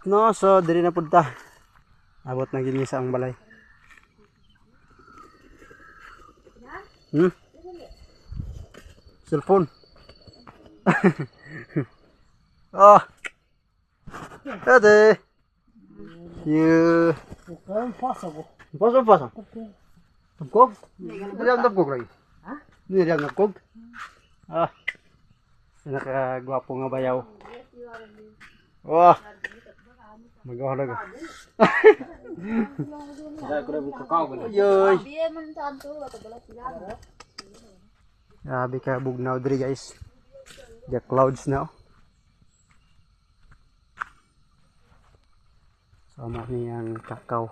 No, so diri na punta. Abot na gini sa ang balay. Cellphone. Oh. Ate. You. Pasok. Tabkog? Hindi ang tabkog lagi. Ha? Hindi ang tabkog. Ah. Nakagwapo nga bayaw. Wah. Magawa na ka. Yoy. Grabe ka bugnaw diri guys. The clouds now. Sama ni ang kakao.